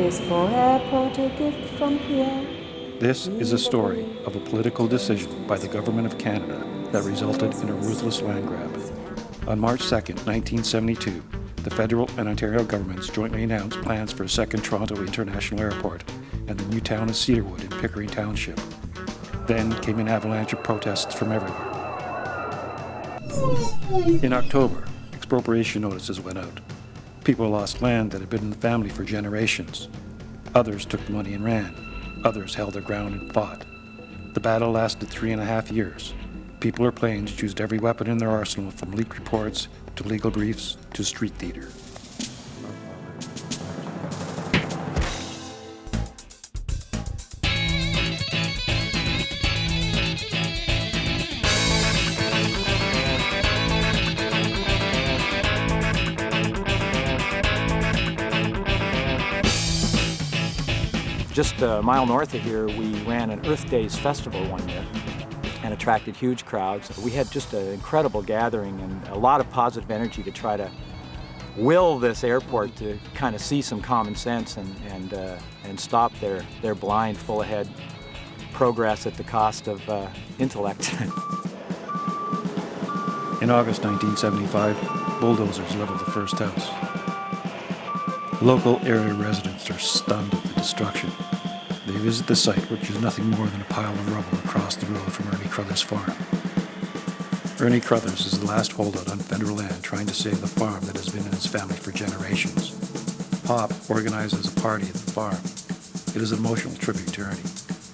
This for airport, a gift from Pierre. This is a story of a political decision by the Government of Canada that resulted in a ruthless land grab. On March 2nd, 1972, the federal and Ontario governments jointly announced plans for a second Toronto International Airport and the new town of Cedarwood in Pickering Township. Then came an avalanche of protests from everywhere. In October, expropriation notices went out. People lost land that had been in the family for generations. Others took the money and ran. Others held their ground and fought. The battle lasted 3.5 years. People or planes used every weapon in their arsenal, from leaked reports to legal briefs to street theater. Just a mile north of here, we ran an Earth Days festival one year and attracted huge crowds. We had just an incredible gathering and a lot of positive energy to try to will this airport to kind of see some common sense and stop their blind, full-ahead progress at the cost of intellect. In August 1975, bulldozers leveled the first house. Local area residents are stunned at the destruction. They visit the site, which is nothing more than a pile of rubble across the road from Ernie Crothers' farm. Ernie Crothers is the last holdout on federal land trying to save the farm that has been in his family for generations. Pop organizes a party at the farm. It is an emotional tribute to Ernie.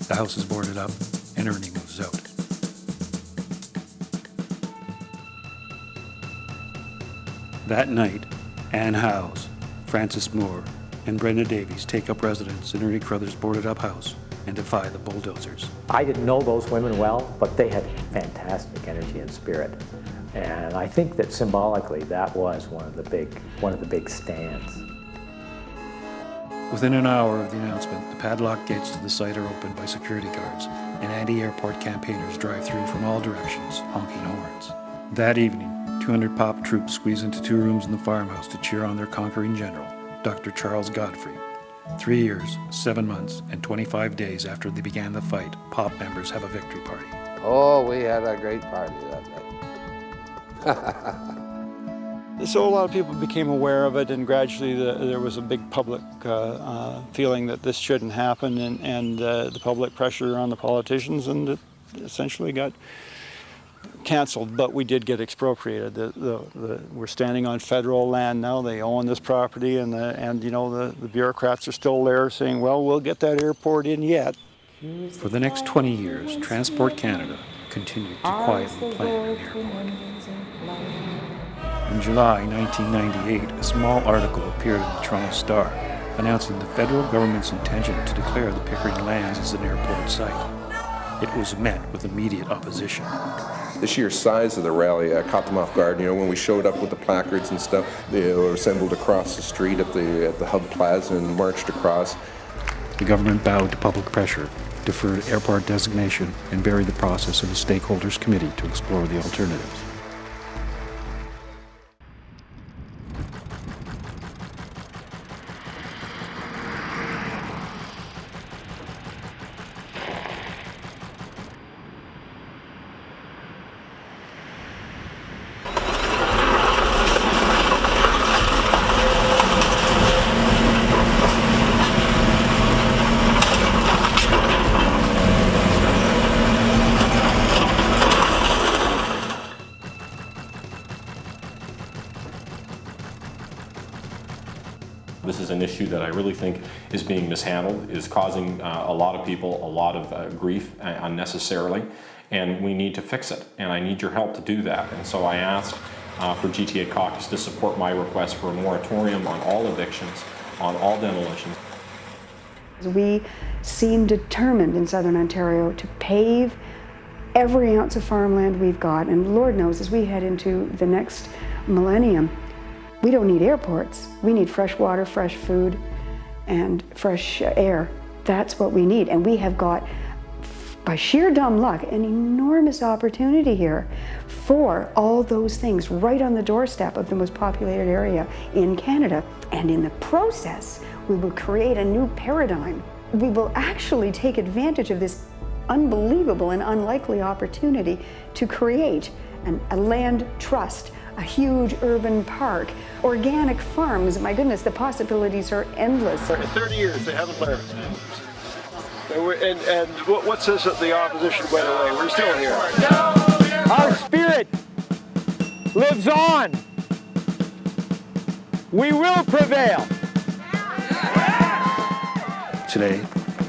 The house is boarded up, and Ernie moves out. That night, Ann Howes, Francis Moore, and Brenda Davies take up residence in Ernie Crothers' boarded-up house and defy the bulldozers. I didn't know those women well, but they had fantastic energy and spirit. And I think that symbolically that was one of the big stands. Within an hour of the announcement, the padlock gates to the site are opened by security guards, and anti-airport campaigners drive through from all directions, honking horns. That evening, 200 Pop troops squeeze into 2 rooms in the farmhouse to cheer on their conquering general, Dr. Charles Godfrey. 3 years, 7 months, and 25 days after they began the fight, Pop members have a victory party. Oh, we had a great party that night. So a lot of people became aware of it, and gradually there was a big public feeling that this shouldn't happen, and the public pressure on the politicians, and it essentially got canceled. But we did get expropriated. We're standing on federal land now. They own this property, and you know the bureaucrats are still there saying, well, we'll get that airport in yet. For the next 20 years, Transport Canada continued to quietly plan an airport. In July 1998, a small article appeared in the Toronto Star announcing the federal government's intention to declare the Pickering lands as an airport site. It was met with immediate opposition. The sheer size of the rally caught them off guard. You know, when we showed up with the placards and stuff, they were assembled across the street at the Hub Plaza and marched across. The government bowed to public pressure, deferred airport designation, and buried the process in a stakeholders committee to explore the alternatives. This is an issue that I really think is being mishandled, is causing a lot of people a lot of grief unnecessarily, and we need to fix it, and I need your help to do that. And so I asked for GTA Caucus to support my request for a moratorium on all evictions, on all demolitions. We seem determined in Southern Ontario to pave every ounce of farmland we've got, and Lord knows as we head into the next millennium, we don't need airports. We need fresh water, fresh food, and fresh air. That's what we need. And we have got by sheer dumb luck, an enormous opportunity here for all those things right on the doorstep of the most populated area in Canada. And in the process, we will create a new paradigm. We will actually take advantage of this unbelievable and unlikely opportunity to create a land trust, a huge urban park, organic farms. My goodness, the possibilities are endless. For 30 years, they haven't learned. And what says that the opposition went away? We're still here. Our spirit lives on. We will prevail. Today,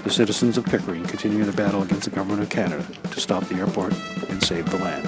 the citizens of Pickering continue the battle against the Government of Canada to stop the airport and save the land.